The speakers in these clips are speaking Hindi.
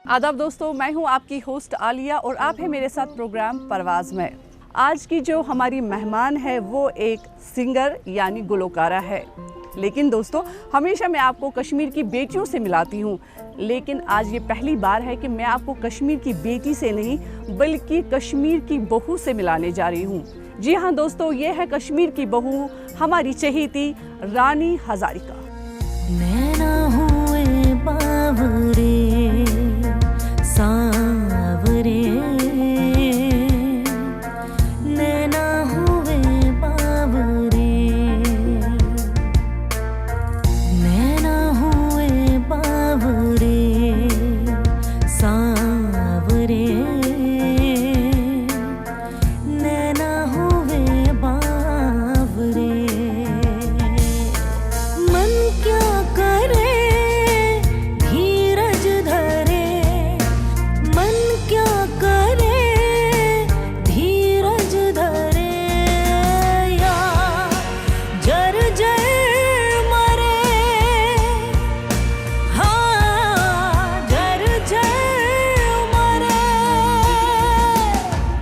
आदाब दोस्तों, मैं हूं आपकी होस्ट आलिया और आप हैं मेरे साथ प्रोग्राम परवाज़ में। आज की जो हमारी मेहमान है वो एक सिंगर यानी गुलकारा है। लेकिन दोस्तों, हमेशा मैं आपको कश्मीर की बेटियों से मिलाती हूँ, लेकिन आज ये पहली बार है कि मैं आपको कश्मीर की बेटी से नहीं बल्कि कश्मीर की बहू से मिलाने जा रही हूँ। जी हाँ दोस्तों, ये है कश्मीर की बहू, हमारी चहेती रानी हज़ारिका। नैना हुए बावरे सावरे, नैना हुए बावरे, नैना हुए बावरे सावरे, नैना हुए बावरे। मन क्या करे धीरज धरे, मन क्या करे धीरज धरे, या जर जर मरे, हाँ जर जर मरे,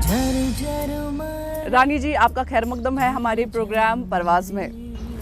जर जर मरे। रानी जी, आपका खैर मकदम है हमारे प्रोग्राम परवाज़ में।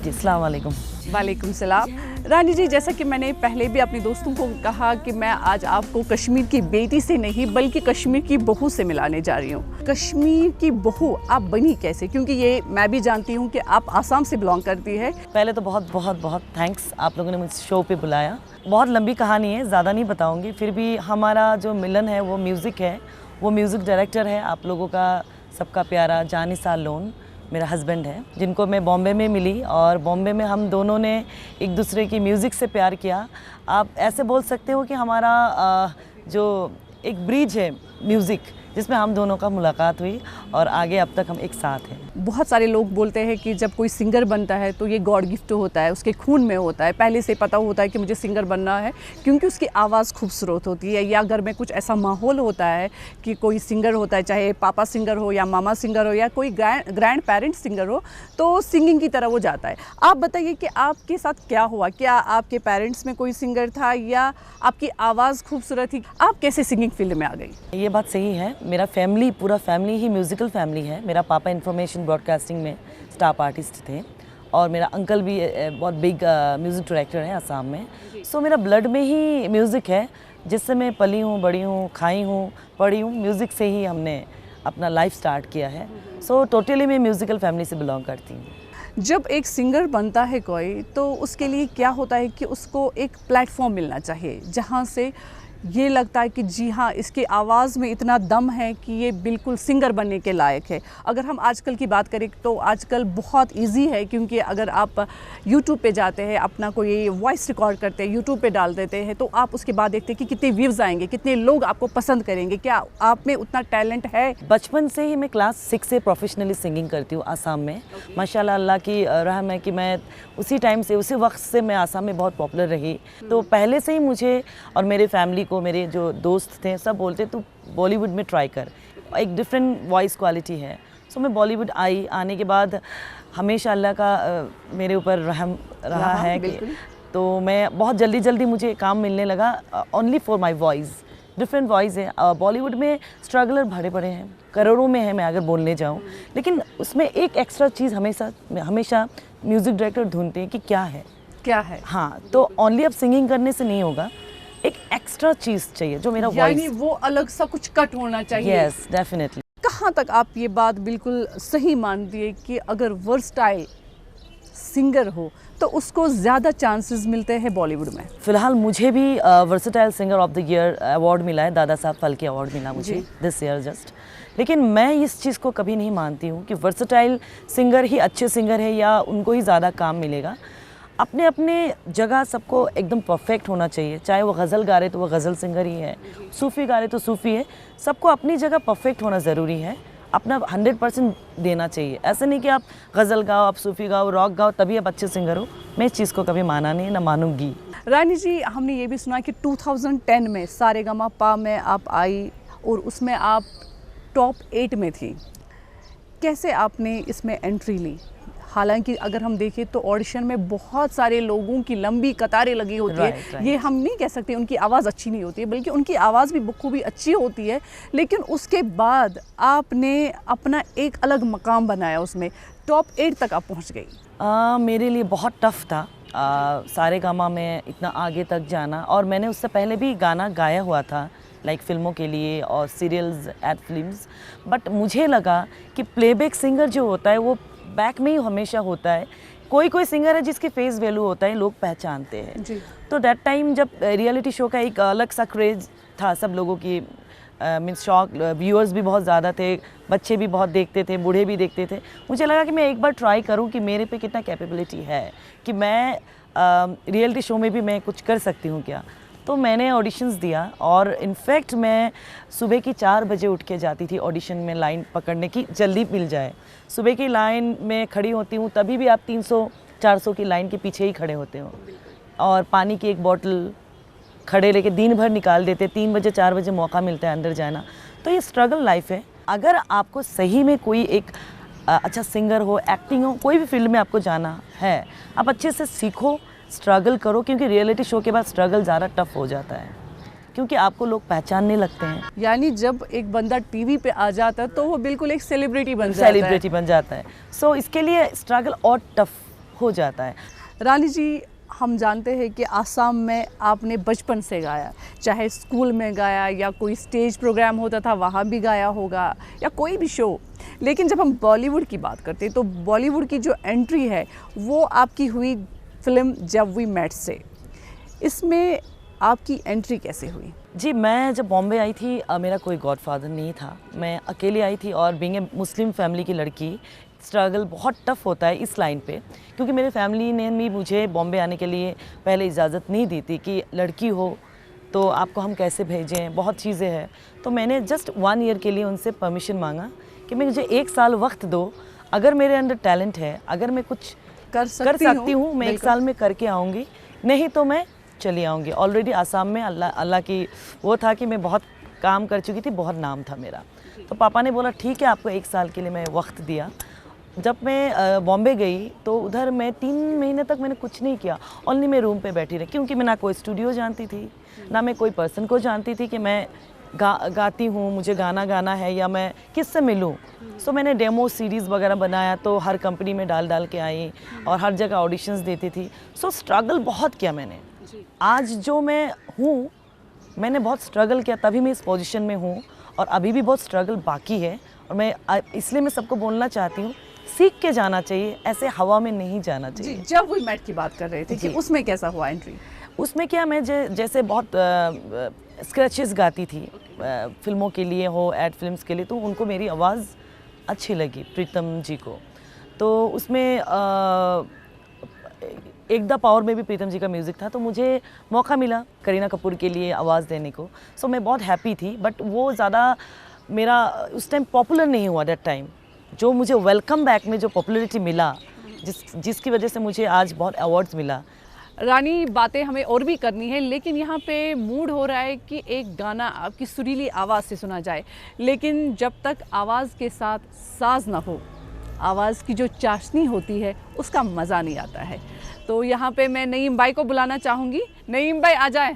जी, अस्सलाम वालेकुम। वालेकुम सलाम। रानी जी, जैसा कि मैंने पहले भी अपने दोस्तों को कहा कि मैं आज आपको कश्मीर की बेटी से नहीं बल्कि कश्मीर की बहू से मिलाने जा रही हूँ। कश्मीर की बहू आप बनी कैसे? क्योंकि ये मैं भी जानती हूँ कि आप आसाम से बिलोंग करती है। पहले तो बहुत बहुत बहुत थैंक्स, आप लोगों ने मुझे शो पे बुलाया। बहुत लंबी कहानी है, ज़्यादा नहीं बताऊंगी, फिर भी हमारा जो मिलन है वो म्यूज़िक है। वो म्यूज़िक डायरेक्टर है आप लोगों का सबका प्यारा जानिसार लोन, मेरा हस्बैंड है, जिनको मैं बॉम्बे में मिली और बॉम्बे में हम दोनों ने एक दूसरे की म्यूज़िक से प्यार किया। आप ऐसे बोल सकते हो कि हमारा जो एक ब्रिज है म्यूज़िक, जिसमें हम दोनों का मुलाकात हुई और आगे अब तक हम एक साथ हैं। बहुत सारे लोग बोलते हैं कि जब कोई सिंगर बनता है तो ये गॉड गिफ्ट होता है, उसके खून में होता है, पहले से पता होता है कि मुझे सिंगर बनना है क्योंकि उसकी आवाज़ खूबसूरत होती है, या घर में कुछ ऐसा माहौल होता है कि कोई सिंगर होता है, चाहे पापा सिंगर हो या मामा सिंगर हो या कोई ग्रैंड पेरेंट्स सिंगर हो, तो सिंगिंग की तरह वो जाता है। आप बताइए कि आपके साथ क्या हुआ? क्या आपके पेरेंट्स में कोई सिंगर था या आपकी आवाज़ खूबसूरत थी? आप कैसे सिंगिंग फील्ड में आ गई? ये बात सही है, मेरा फैमिली, पूरा फैमिली ही म्यूज़िकल फैमिली है। मेरा पापा इंफॉर्मेशन ब्रॉडकास्टिंग में स्टाफ आर्टिस्ट थे और मेरा अंकल भी बहुत बिग म्यूज़िक डायरेक्टर है असम में। सो मेरा ब्लड में ही म्यूज़िक है, जिससे मैं पली हूँ, बड़ी हूँ, खाई हूँ, पढ़ी हूँ, म्यूज़िक से ही हमने अपना लाइफ स्टार्ट किया है। सो टोटली मैं म्यूज़िकल फैमिली से बिलोंग करती हूँ। जब एक सिंगर बनता है कोई, तो उसके लिए क्या होता है कि उसको एक प्लेटफॉर्म मिलना चाहिए जहाँ से ये लगता है कि जी हाँ, इसकी आवाज़ में इतना दम है कि ये बिल्कुल सिंगर बनने के लायक है। अगर हम आजकल की बात करें तो आजकल बहुत इजी है, क्योंकि अगर आप यूट्यूब पे जाते हैं, अपना कोई वॉइस रिकॉर्ड करते हैं, यूट्यूब पे डाल देते हैं, तो आप उसके बाद देखते हैं कि कितने व्यूज़ आएंगे, कितने लोग आपको पसंद करेंगे। क्या आप में उतना टैलेंट है? बचपन से ही मैं क्लास 6 से प्रोफेशनली सिंगिंग करती हूँ आसाम में। माशाल्लाह, अल्लाह की रहम है कि मैं उसी टाइम से, उसी वक्त से मैं आसाम में बहुत पॉपुलर रही। तो पहले से ही मुझे और मेरे फैमिली को, मेरे जो दोस्त थे, सब बोलते तू बॉलीवुड में ट्राई कर, एक डिफरेंट वॉइस क्वालिटी है। सो मैं बॉलीवुड आने के बाद हमेशा अल्लाह का मेरे ऊपर रहम रहा है कि तो मैं बहुत जल्दी मुझे काम मिलने लगा only for my voice. Different voice है। बॉलीवुड में स्ट्रगलर भरे पड़े हैं, करोड़ों में है मैं अगर बोलने जाऊँ, लेकिन उसमें एक एक्स्ट्रा चीज़ हमेशा म्यूज़िक डायरेक्टर ढूंढते हैं कि क्या है। हाँ, तो ओनली अब सिंगिंग करने से नहीं होगा, एक एक्स्ट्रा चीज़ चाहिए जो मेरा वॉइस, यानी वो अलग सा कुछ कट होना चाहिए। Yes, definitely. कहाँ तक आप ये बात बिल्कुल सही मानती है कि अगर वर्सटाइल सिंगर हो तो उसको ज़्यादा चांसेस मिलते हैं बॉलीवुड में? फिलहाल मुझे भी versatile singer of the year award मिला है, दादा साहब फाल्के अवार्ड मिला मुझे दिस ईयर जस्ट। लेकिन मैं इस चीज़ को कभी नहीं मानती हूँ कि वर्सेटाइल सिंगर ही अच्छे सिंगर है या उनको ही ज़्यादा काम मिलेगा। अपने अपने जगह सबको एकदम परफेक्ट होना चाहिए। चाहे वो गज़ल गा रहे तो वो गज़ल सिंगर ही है, सूफ़ी गा रहे तो सूफ़ी है। सबको अपनी जगह परफेक्ट होना ज़रूरी है, अपना 100% देना चाहिए। ऐसे नहीं कि आप गज़ल गाओ, आप सूफ़ी गाओ, रॉक गाओ, तभी आप अच्छे सिंगर हो। मैं इस चीज़ को कभी माना नहीं, ना मानूंगी। रानी जी, हमने ये भी सुना कि 2010 में सारेगामापा में आप आई और उसमें आप टॉप 8 में थी। कैसे आपने इसमें एंट्री ली? हालांकि अगर हम देखें तो ऑडिशन में बहुत सारे लोगों की लंबी कतारें लगी होती Right. है। ये हम नहीं कह सकते उनकी आवाज़ अच्छी नहीं होती है, बल्कि उनकी आवाज़ भी बखूबी अच्छी होती है। लेकिन उसके बाद आपने अपना एक अलग मकाम बनाया, उसमें टॉप 8 तक आप पहुंच गई। मेरे लिए बहुत टफ था सारे गामा में इतना आगे तक जाना, और मैंने उससे पहले भी गाना गाया हुआ था लाइक फिल्मों के लिए और सीरियल्स, एड फिल्म्स। बट मुझे लगा कि प्लेबैक सिंगर जो होता है वो बैक में ही हमेशा होता है। कोई कोई सिंगर है जिसकी फेस वैल्यू होता है, लोग पहचानते हैं जी। तो दैट टाइम जब रियलिटी शो का एक अलग सा क्रेज था सब लोगों की, मीन्स शौक, व्यूअर्स भी बहुत ज़्यादा थे, बच्चे भी बहुत देखते थे, बूढ़े भी देखते थे। मुझे लगा कि मैं एक बार ट्राई करूं कि मेरे पे कितना कैपेबिलिटी है, कि मैं रियलिटी शो में भी मैं कुछ कर सकती हूं क्या। तो मैंने ऑडिशंस दिया, और इनफैक्ट मैं सुबह की 4 बजे उठ के जाती थी ऑडिशन में लाइन पकड़ने की, जल्दी मिल जाए। सुबह की लाइन में खड़ी होती हूँ, तभी भी आप 300-400 की लाइन के पीछे ही खड़े होते हो, और पानी की एक बॉटल खड़े लेके दिन भर निकाल देते। 3 बजे 4 बजे मौका मिलता है अंदर जाना। तो ये स्ट्रगल लाइफ है। अगर आपको सही में कोई एक अच्छा सिंगर हो, एक्टिंग हो, कोई भी फील्ड में आपको जाना है, आप अच्छे से सीखो, स्ट्रगल करो, क्योंकि रियलिटी शो के बाद स्ट्रगल ज़्यादा टफ हो जाता है, क्योंकि आपको लोग पहचानने लगते हैं। यानी जब एक बंदा टीवी पे आ जाता है तो वो बिल्कुल एक सेलिब्रिटी बन जाता है। सेलिब्रिटी बन जाता है। सो इसके लिए स्ट्रगल और टफ हो जाता है। रानी जी, हम जानते हैं कि आसाम में आपने बचपन से गाया, चाहे स्कूल में गाया या कोई स्टेज प्रोग्राम होता था वहाँ भी गाया होगा, या कोई भी शो। लेकिन जब हम बॉलीवुड की बात करते हैं तो बॉलीवुड की जो एंट्री है वो आपकी हुई फिल्म जब वी मेट से। इसमें आपकी एंट्री कैसे हुई? जी, मैं जब बॉम्बे आई थी मेरा कोई गॉडफादर नहीं था, मैं अकेली आई थी, और बीइंग ए मुस्लिम फैमिली की लड़की स्ट्रगल बहुत टफ होता है इस लाइन पे, क्योंकि मेरे फैमिली ने भी मुझे बॉम्बे आने के लिए पहले इजाज़त नहीं दी थी कि लड़की हो तो आपको हम कैसे भेजें, बहुत चीज़ें हैं। तो मैंने जस्ट 1 ईयर के लिए उनसे परमिशन मांगा कि मुझे 1 साल वक्त दो, अगर मेरे अंदर टैलेंट है, अगर मैं कुछ कर सकती हूँ, मैं 1 साल में करके आऊँगी, नहीं तो मैं चली आऊँगी। ऑलरेडी आसाम में अल्लाह की वो था कि मैं बहुत काम कर चुकी थी, बहुत नाम था मेरा। तो पापा ने बोला ठीक है, आपको 1 साल के लिए मैं वक्त दिया। जब मैं बॉम्बे गई तो उधर मैं 3 महीने तक मैंने कुछ नहीं किया, ओनली मैं रूम पे बैठी रही, क्योंकि मैं ना कोई स्टूडियो जानती थी, ना मैं कोई पर्सन को जानती थी कि मैं गाती हूँ, मुझे गाना गाना है, या मैं किससे मिलूँ। सो मैंने डेमो सीरीज़ वगैरह बनाया, तो हर कंपनी में डाल के आई, और हर जगह ऑडिशंस देती थी। सो स्ट्रगल बहुत किया मैंने। आज जो मैं हूँ, मैंने बहुत स्ट्रगल किया, तभी मैं इस पोजीशन में हूँ, और अभी भी बहुत स्ट्रगल बाकी है। और मैं इसलिए मैं सबको बोलना चाहती हूँ, सीख के जाना चाहिए, ऐसे हवा में नहीं जाना चाहिए। जब वी मेट की बात कर रहे थे कि उसमें कैसा हुआ एंट्री? उसमें क्या, मैं जैसे बहुत स्क्रैचेस गाती थी फिल्मों के लिए हो, एड फिल्म्स के लिए, तो उनको मेरी आवाज़ अच्छी लगी प्रीतम जी को। तो उसमें एक द पावर में भी प्रीतम जी का म्यूज़िक था, तो मुझे मौका मिला करीना कपूर के लिए आवाज़ देने को। सो मैं बहुत हैप्पी थी, बट वो ज़्यादा मेरा उस टाइम पॉपुलर नहीं हुआ दैट टाइम। जो मुझे वेलकम बैक में जो पॉपुलैरिटी मिला, जिसकी वजह से मुझे आज बहुत अवार्ड्स मिला। रानी, बातें हमें और भी करनी है, लेकिन यहाँ पे मूड हो रहा है कि एक गाना आपकी सुरीली आवाज़ से सुना जाए, लेकिन जब तक आवाज़ के साथ साज ना हो, आवाज़ की जो चाशनी होती है उसका मज़ा नहीं आता है। तो यहाँ पे मैं नईम भाई को बुलाना चाहूँगी। नईम भाई आ जाए।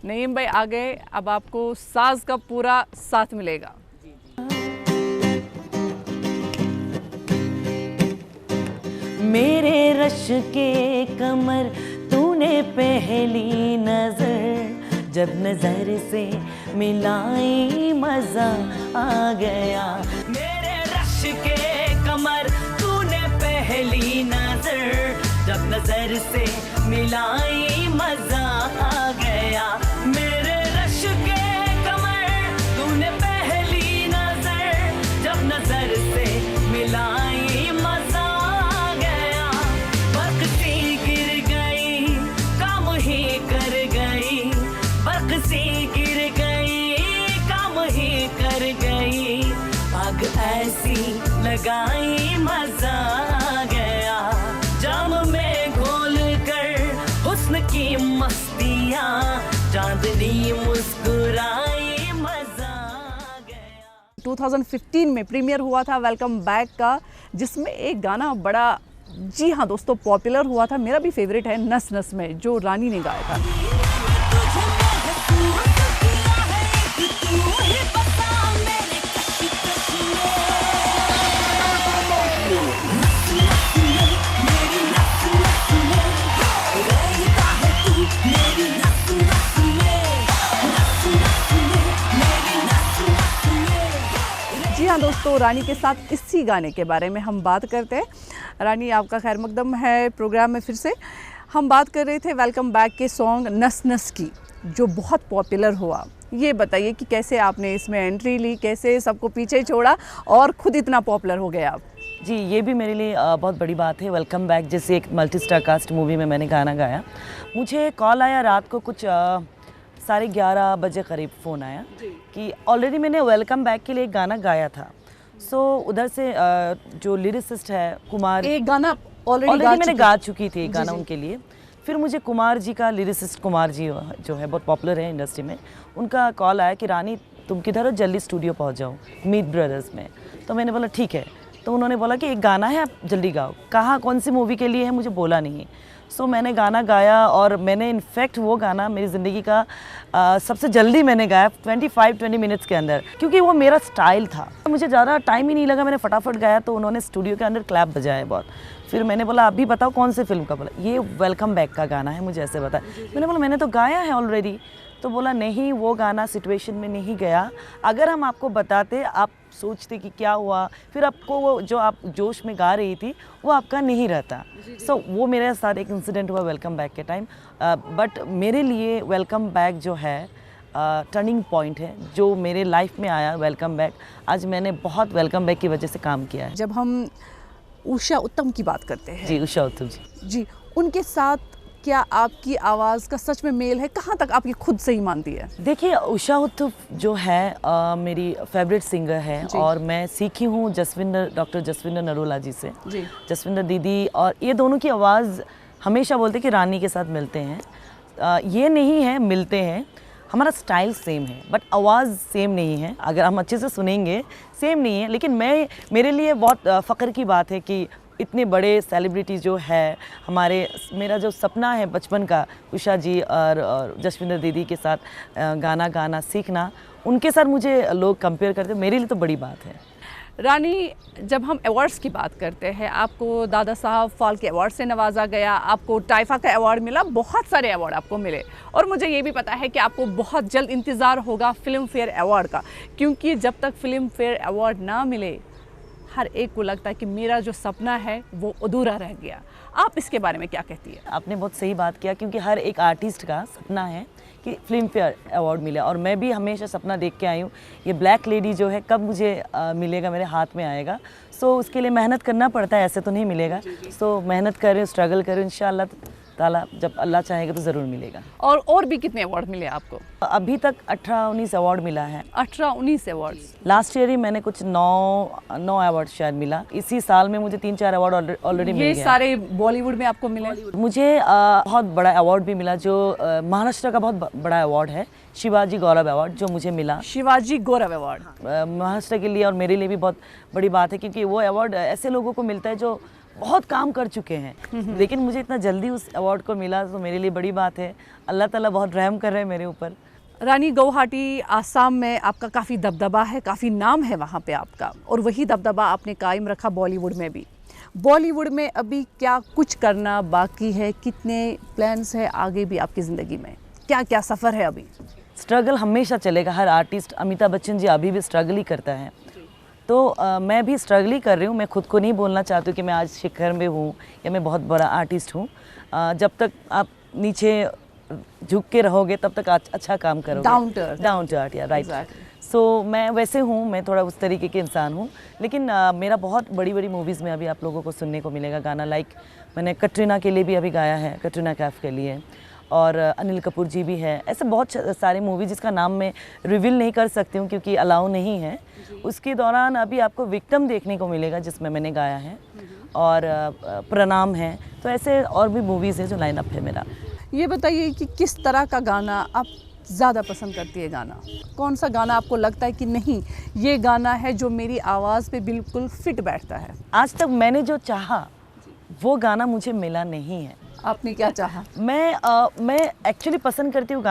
नईम भाई आ गए, अब आपको साज का पूरा साथ मिलेगा। मेरे रश के कमर तूने पहली नजर, जब नजर से मिलाई मजा आ गया। मेरे रश के कमर तूने पहली नजर, जब नजर से मिलाई मजा आ गया। मेरे रश के कमर तूने पहली नजर, जब नजर से मिलाई मजा आ गया। बर्क सी गिर गई, काम ही कर गई, बर्क सी गिर गई, काम ही कर गई। आग ऐसी लगाई मजा आ गया, जाम में घोल कर हुस्न की मस्तियाँ, चांदनी मुस्कुराई मजा आ गया। 2015 में प्रीमियर हुआ था वेलकम बैक का जिसमें एक गाना बड़ा, जी हाँ दोस्तों, पॉपुलर हुआ था, मेरा भी फेवरेट है, नस नस में, जो रानी ने गाया था। जी हाँ दोस्तों, रानी के साथ इसी गाने के बारे में हम बात करते हैं। रानी, आपका खैर मकदम है प्रोग्राम में। फिर से हम बात कर रहे थे वेलकम बैक के सॉन्ग नस नस की, जो बहुत पॉपुलर हुआ। ये बताइए कि कैसे आपने इसमें एंट्री ली, कैसे सबको पीछे छोड़ा और खुद इतना पॉपुलर हो गए आप? जी, ये भी मेरे लिए बहुत बड़ी बात है। वेलकम बैक जैसे एक मल्टी स्टार कास्ट मूवी में मैंने गाना गाया। मुझे कॉल आया रात को कुछ 11:30 बजे करीब फ़ोन आया कि ऑलरेडी मैंने वेलकम बैक के लिए एक गाना गाया था। सो उधर से जो लिरिसिस्ट है कुमार, एक गाना ऑलरेडी मैंने गा चुकी थी एक गाना उनके लिए। फिर मुझे कुमार जी का, लिरिसिस्ट कुमार जी जो है बहुत पॉपुलर है इंडस्ट्री में, उनका कॉल आया कि रानी तुम किधर हो, जल्दी स्टूडियो पहुंच जाओ मीत ब्रदर्स में। तो मैंने बोला ठीक है। तो उन्होंने बोला कि एक गाना है, आप जल्दी गाओ। कहाँ कौन सी मूवी के लिए है मुझे बोला नहीं। सो मैंने गाना गाया और मैंने इनफैक्ट वो गाना मेरी ज़िंदगी का सबसे जल्दी मैंने गाया 25-20 मिनट्स के अंदर, क्योंकि वो मेरा स्टाइल था। मुझे ज़्यादा टाइम ही नहीं लगा, मैंने फटाफट गाया। तो उन्होंने स्टूडियो के अंदर क्लैप बजाया बहुत। फिर मैंने बोला अभी बताओ कौन से फिल्म का? बोला ये वेलकम बैक का गाना है, मुझे ऐसे बताया। मैंने बोला मैंने तो गाया है ऑलरेडी। तो बोला नहीं, वो गाना सिचुएशन में नहीं गया। अगर हम आपको बताते, आप सोचते कि क्या हुआ, फिर आपको वो जो आप जोश में गा रही थी वो आपका नहीं रहता। सो वो मेरे साथ एक इंसिडेंट हुआ वेलकम बैक के टाइम। बट मेरे लिए वेलकम बैक जो है टर्निंग पॉइंट है, जो मेरे लाइफ में आया वेलकम बैक। आज मैंने बहुत वेलकम बैक की वजह से काम किया है। जब हम उषा उत्तम की बात करते हैं, जी, उषा उत्तम जी, उनके साथ क्या आपकी आवाज़ का सच में मेल है? कहाँ तक आप ये खुद से ही मानती है? देखिए, उषा उत्तम जो है मेरी फेवरेट सिंगर है और मैं सीखी हूँ डॉक्टर जसविंदर नरोला जी से। जसविंदर दीदी और ये दोनों की आवाज़ हमेशा बोलते कि रानी के साथ मिलते हैं। ये नहीं है मिलते हैं, हमारा स्टाइल सेम है बट आवाज़ सेम नहीं है। अगर हम अच्छे से सुनेंगे सेम नहीं है। लेकिन मेरे लिए बहुत फ़ख्र की बात है कि इतने बड़े सेलिब्रिटी जो है हमारे, मेरा जो सपना है बचपन का, उषा जी और जसविंदर दीदी के साथ गाना गाना सीखना, उनके साथ मुझे लोग कंपेयर करते हैं, मेरे लिए तो बड़ी बात है। रानी, जब हम अवार्ड्स की बात करते हैं, आपको दादा साहब फाल्के अवार्ड से नवाजा गया, आपको टाइफा का अवार्ड मिला, बहुत सारे अवार्ड आपको मिले। और मुझे ये भी पता है कि आपको बहुत जल्द इंतज़ार होगा फिल्म फेयर अवार्ड का, क्योंकि जब तक फिल्म फेयर अवार्ड ना मिले हर एक को लगता है कि मेरा जो सपना है वो अधूरा रह गया। आप इसके बारे में क्या कहती है? आपने बहुत सही बात किया, क्योंकि हर एक आर्टिस्ट का सपना है कि फिल्म फेयर अवार्ड मिले। और मैं भी हमेशा सपना देख के आई हूँ, ये ब्लैक लेडी जो है कब मुझे मिलेगा, मेरे हाथ में आएगा। सो उसके लिए मेहनत करना पड़ता है, ऐसे तो नहीं मिलेगा। सो मेहनत करें, स्ट्रगल करें, इंशाल्लाह ताला जब अल्लाह चाहेगा तो ज़रूर मिलेगा। और भी कितने अवार्ड मिले आपको? अभी तक 18-19 अवार्ड मिला है। 18-19 अवार्ड्स। लास्ट ईयर ही मैंने कुछ 9 अवार्ड शायद मिला। इसी साल में मुझे 3-4 अवार्ड ऑलरेडी मिल गया। ये सारे बॉलीवुड में आपको मिले? मुझे बहुत बड़ा अवार्ड भी मिला, जो महाराष्ट्र का बहुत बड़ा अवार्ड है, शिवाजी गौरव अवार्ड, जो मुझे मिला। शिवाजी गौरव अवार्ड महाराष्ट्र के लिए और मेरे लिए भी बहुत बड़ी बात है, क्योंकि वो अवार्ड ऐसे लोगों को मिलता है जो बहुत काम कर चुके हैं। लेकिन मुझे इतना जल्दी उस अवार्ड को मिला, तो मेरे लिए बड़ी बात है। अल्लाह ताला बहुत रहम कर रहे हैं मेरे ऊपर। रानी, गुवाहाटी आसाम में आपका काफ़ी दबदबा है, काफ़ी नाम है वहाँ पे आपका, और वही दबदबा आपने कायम रखा बॉलीवुड में भी। बॉलीवुड में अभी क्या कुछ करना बाकी है? कितने प्लान्स है आगे भी आपकी ज़िंदगी में? क्या क्या सफ़र है अभी? स्ट्रगल हमेशा चलेगा, हर आर्टिस्ट। अमिताभ बच्चन जी अभी भी स्ट्रगल ही करता है, तो मैं भी स्ट्रगल ही कर रही हूँ। मैं खुद को नहीं बोलना चाहती हूँ कि मैं आज शिखर में हूँ या मैं बहुत बड़ा आर्टिस्ट हूँ। जब तक आप नीचे झुक के रहोगे तब तक अच्छा काम करोगे। डाउन टू अर्थ, या राइट। सो मैं वैसे हूँ, मैं थोड़ा उस तरीके के इंसान हूँ। लेकिन मेरा बहुत बड़ी बड़ी मूवीज़ में अभी आप लोगों को सुनने को मिलेगा गाना। लाइक मैंने कटरीना के लिए भी अभी गाया है, कटरीना कैफ के लिए, और अनिल कपूर जी भी है। ऐसे बहुत सारे मूवी जिसका नाम मैं रिवील नहीं कर सकती हूँ क्योंकि अलाउ नहीं है। उसके दौरान अभी आपको विक्टिम देखने को मिलेगा जिसमें मैंने गाया है, और प्रणाम है। तो ऐसे और भी मूवीज़ हैं जो लाइन अप है मेरा। ये बताइए कि किस तरह का गाना आप ज़्यादा पसंद करती है गाना? कौन सा गाना आपको लगता है कि नहीं, ये गाना है जो मेरी आवाज़ पे बिल्कुल फिट बैठता है? आज तक मैंने जो चाहा वो गाना मुझे मिला नहीं है। आपने क्या चाहा? मैं एक्चुअली पसंद करती हूँ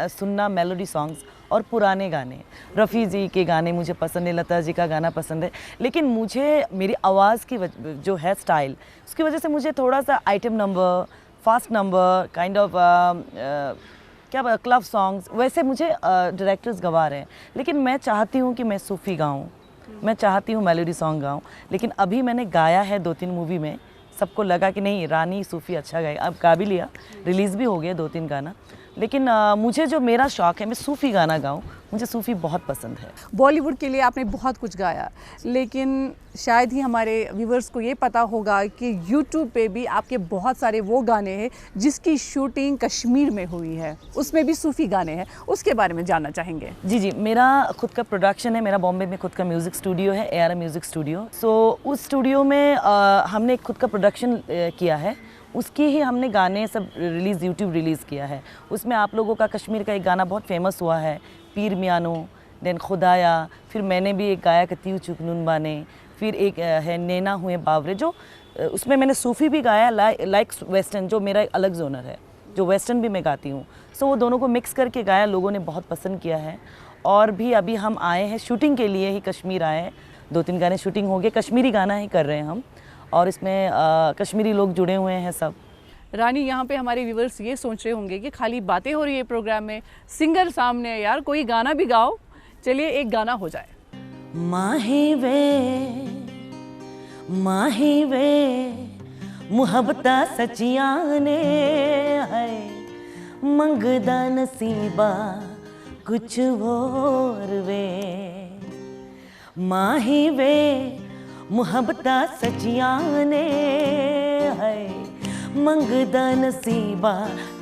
सुनना मेलोडी सॉन्ग्स और पुराने गाने। रफ़ी जी के गाने मुझे पसंद है, लता जी का गाना पसंद है, लेकिन मुझे मेरी आवाज़ की जो है स्टाइल, उसकी वजह से मुझे थोड़ा सा item number, fast number, kind of क्या क्लब सॉन्ग्स वैसे मुझे डायरेक्टर्स गवा रहे हैं। लेकिन मैं चाहती हूँ कि मैं सूफ़ी गाऊँ, मैं चाहती हूँ मेलोडी सॉन्ग गाऊँ। लेकिन अभी मैंने गाया है 2-3 मूवी में, सबको लगा कि नहीं रानी सूफ़ी अच्छा गाए, अब गा भी लिया, रिलीज़ भी हो गया 2-3 गाना। लेकिन मुझे जो मेरा शौक़ है मैं सूफ़ी गाना गाऊँ, मुझे सूफ़ी बहुत पसंद है। बॉलीवुड के लिए आपने बहुत कुछ गाया, लेकिन शायद ही हमारे व्यूवर्स को ये पता होगा कि यूट्यूब पे भी आपके बहुत सारे वो गाने हैं जिसकी शूटिंग कश्मीर में हुई है, उसमें भी सूफ़ी गाने हैं, उसके बारे में जानना चाहेंगे। जी, मेरा खुद का प्रोडक्शन है, मेरा बॉम्बे में खुद का म्यूज़िक स्टूडियो है, ARM म्यूज़िक स्टूडियो। सो उस स्टूडियो में हमने खुद का प्रोडक्शन किया है, उसकी ही हमने गाने सब यूट्यूब रिलीज़ किया है। उसमें आप लोगों का कश्मीर का एक गाना बहुत फेमस हुआ है, पीर मियानो, देन खुदाया, फिर मैंने भी एक गाया कतीव चुकनून बाने, फिर एक है नैना हुए बावरे, जो उसमें मैंने सूफ़ी भी गाया, लाइक वेस्टर्न, जो मेरा एक अलग जोनर है, जो वेस्टर्न भी मैं गाती हूँ। सो वो दोनों को मिक्स करके गाया, लोगों ने बहुत पसंद किया है। और भी अभी हम आए हैं शूटिंग के लिए ही, कश्मीर आए हैं, 2-3 गाने शूटिंग हो गए, कश्मीरी गाना ही कर रहे हैं हम, और इसमें कश्मीरी लोग जुड़े हुए हैं सब। रानी, यहाँ पे हमारे व्यूवर्स ये सोच रहे होंगे कि खाली बातें हो रही है प्रोग्राम में, सिंगर सामने है यार, कोई गाना भी गाओ। चलिए एक गाना हो जाए। माही वे मुहब्बता सचियां ने है, मंगदा नसीबा कुछ और वे। माही वे मुहब्बता सचियां ने है, मंगदा नसीबा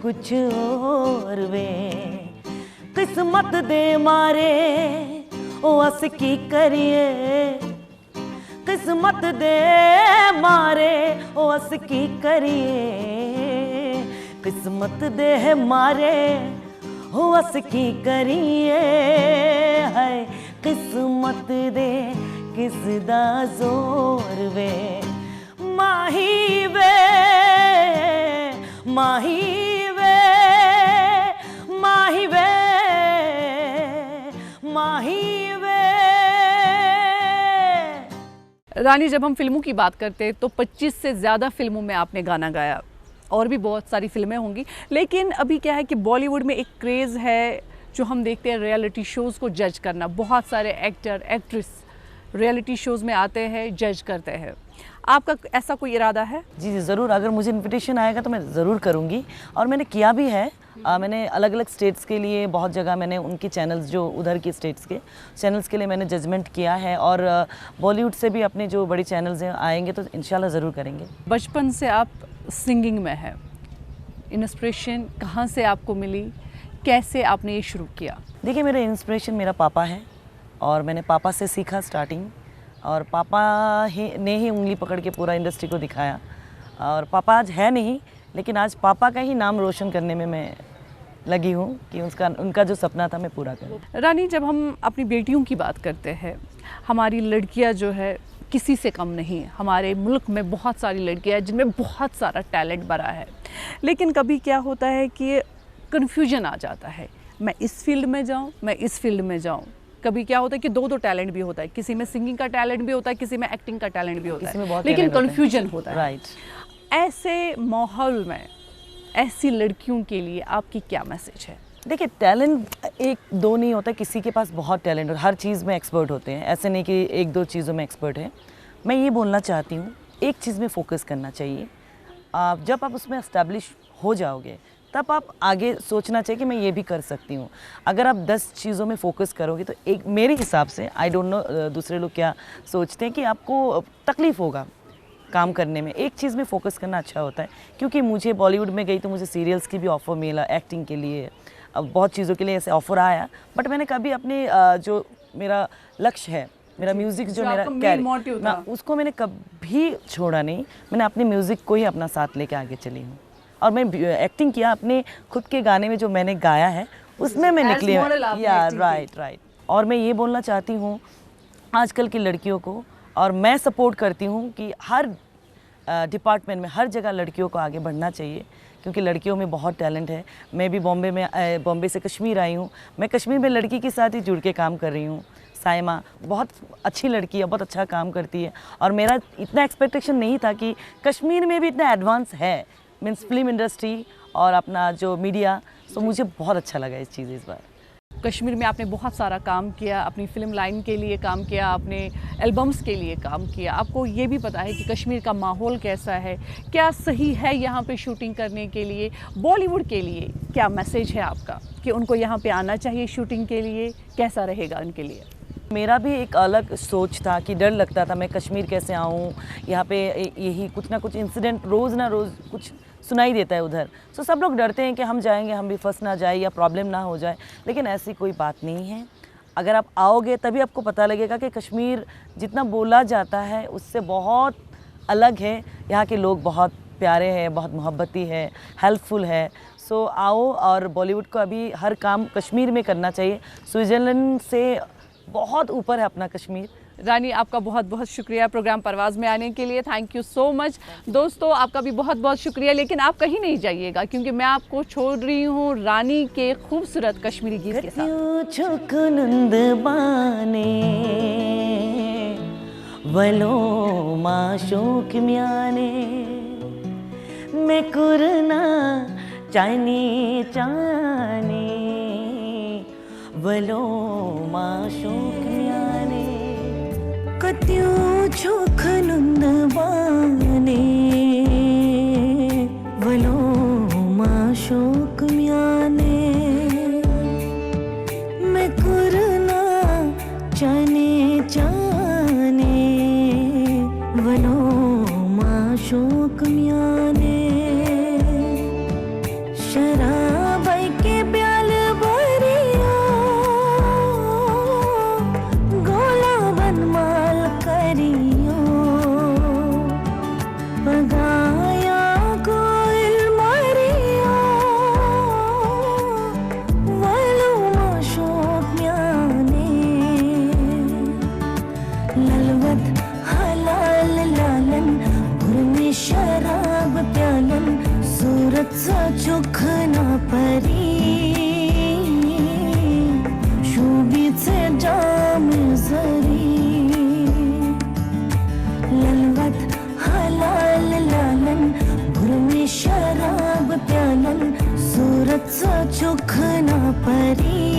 कुछ और वे। किस्मत दे मारे ओ अस की करिए, किस्मत दे मारे ओ अस की करिए, किस्मत दे मारे ओ अस की करिए, है किस्मत दे किस दा जोर वे। माही वे माही वे माही वे माही वे। रानी, जब हम फिल्मों की बात करते हैं तो 25 से ज़्यादा फिल्मों में आपने गाना गाया, और भी बहुत सारी फिल्में होंगी, लेकिन अभी क्या है कि बॉलीवुड में एक क्रेज़ है जो हम देखते हैं रियलिटी शोज़ को जज करना। बहुत सारे एक्टर एक्ट्रेस रियलिटी शोज़ में आते हैं, जज करते हैं। आपका ऐसा कोई इरादा है? जी ज़रूर, अगर मुझे इनविटेशन आएगा तो मैं ज़रूर करूँगी, और मैंने किया भी है। मैंने अलग अलग स्टेट्स के लिए बहुत जगह मैंने उनकी चैनल्स, जो उधर की स्टेट्स के चैनल्स के लिए मैंने जजमेंट किया है, और बॉलीवुड से भी अपने जो बड़ी चैनल्स हैं आएंगे तो इंशाल्लाह ज़रूर करेंगे। बचपन से आप सिंगिंग में हैं, इंस्पिरेशन कहाँ से आपको मिली, कैसे आपने ये शुरू किया? देखिए, मेरा इंस्पिरेशन मेरा पापा है, और मैंने पापा से सीखा स्टार्टिंग, और पापा ने ही उंगली पकड़ के पूरा इंडस्ट्री को दिखाया। और पापा आज है नहीं, लेकिन आज पापा का ही नाम रोशन करने में मैं लगी हूँ कि उनका जो सपना था मैं पूरा करूँ। रानी, जब हम अपनी बेटियों की बात करते हैं, हमारी लड़कियाँ जो है किसी से कम नहीं। हमारे मुल्क में बहुत सारी लड़कियाँ हैं जिनमें बहुत सारा टैलेंट भरा है, लेकिन कभी क्या होता है कि कन्फ्यूजन आ जाता है, मैं इस फील्ड में जाऊँ, मैं इस फील्ड में जाऊँ। कभी क्या होता है कि दो टैलेंट भी होता है, किसी में सिंगिंग का टैलेंट भी होता है, किसी में एक्टिंग का टैलेंट भी होता है, लेकिन कन्फ्यूजन होता है। राइट। ऐसे माहौल में ऐसी लड़कियों के लिए आपकी क्या मैसेज है? देखिए, टैलेंट 1-2 नहीं होता, किसी के पास बहुत टैलेंट और हर चीज़ में एक्सपर्ट होते हैं, ऐसे नहीं कि 1-2 चीज़ों में एक्सपर्ट है। मैं ये बोलना चाहती हूँ, एक चीज़ में फोकस करना चाहिए। जब आप उसमें एस्टैब्लिश हो जाओगे तब आप आगे सोचना चाहिए कि मैं ये भी कर सकती हूँ। अगर आप 10 चीज़ों में फोकस करोगे तो एक मेरे हिसाब से, आई डोंट नो दूसरे लोग क्या सोचते हैं, कि आपको तकलीफ़ होगा काम करने में। एक चीज़ में फोकस करना अच्छा होता है, क्योंकि मुझे बॉलीवुड में गई तो मुझे सीरियल्स की भी ऑफ़र मिला, एक्टिंग के लिए, अब बहुत चीज़ों के लिए ऐसे ऑफ़र आया, बट मैंने कभी अपने जो मेरा लक्ष्य है, मेरा म्यूज़िक जो मेरा कैरियर, मैं उसको मैंने कभी छोड़ा नहीं। मैंने अपने म्यूज़िक को ही अपना साथ लेके आगे चली हूँ, और मैं एक्टिंग किया, अपने खुद के गाने में जो मैंने गाया है उसमें मैं As निकली model आपने या acting की। राइट। और मैं ये बोलना चाहती हूँ आजकल की लड़कियों को, और मैं सपोर्ट करती हूँ कि हर डिपार्टमेंट में हर जगह लड़कियों को आगे बढ़ना चाहिए, क्योंकि लड़कियों में बहुत टैलेंट है। मैं भी बॉम्बे से कश्मीर आई हूँ। मैं कश्मीर में लड़की के साथ ही जुड़ के काम कर रही हूँ। साइमा बहुत अच्छी लड़की है, बहुत अच्छा काम करती है, और मेरा इतना एक्सपेक्टेशन नहीं था कि कश्मीर में भी इतना एडवांस है, मीन्स फिल्म इंडस्ट्री और अपना जो मीडिया। सो मुझे बहुत अच्छा लगा इस चीज़ इस बार। कश्मीर में आपने बहुत सारा काम किया, अपनी फिल्म लाइन के लिए काम किया, आपने एल्बम्स के लिए काम किया। आपको ये भी पता है कि कश्मीर का माहौल कैसा है, क्या सही है यहाँ पे शूटिंग करने के लिए। बॉलीवुड के लिए क्या मैसेज है आपका कि उनको यहाँ पे आना चाहिए शूटिंग के लिए, कैसा रहेगा उनके लिए? मेरा भी एक अलग सोच था कि डर लगता था मैं कश्मीर कैसे आऊँ, यहाँ पे यही कुछ ना कुछ इंसिडेंट रोज़ ना रोज़ कुछ सुनाई देता है उधर। सो सब लोग डरते हैं कि हम जाएंगे हम भी फंस ना जाए या प्रॉब्लम ना हो जाए, लेकिन ऐसी कोई बात नहीं है। अगर आप आओगे तभी आपको पता लगेगा कि कश्मीर जितना बोला जाता है उससे बहुत अलग है। यहाँ के लोग बहुत प्यारे हैं, बहुत मोहब्बती है, हेल्पफुल है। सो आओ, और बॉलीवुड को अभी हर काम कश्मीर में करना चाहिए। स्विट्ज़रलैंड से बहुत ऊपर है अपना कश्मीर। रानी, आपका बहुत बहुत शुक्रिया प्रोग्राम परवाज़ में आने के लिए। Thank you so much. दोस्तों, आपका भी बहुत बहुत शुक्रिया, लेकिन आप कहीं नहीं जाइएगा क्योंकि मैं आपको छोड़ रही हूँ रानी के खूबसूरत कश्मीरी गीत के साथ। वलो माशोक म्याने मैं कुरना चानी चानी वलो माशोक म्याने कत्यूं छोखनुंद बाने वलो माशोक म्याने मैं कुरना चाने चाने वलो माशोक म्याने शराब के प्याल भरियो गोला बनमाल करियो पगाया कोयल मरियो वलो माशोक म्याने ललवत हलाल लालन गुरमे शराब प्यालन सूरत सा चुखना परी शोभित से जाम जरी ललवत हलाल लालन गुरमे शराब प्यालन सूरत सा चुखना परी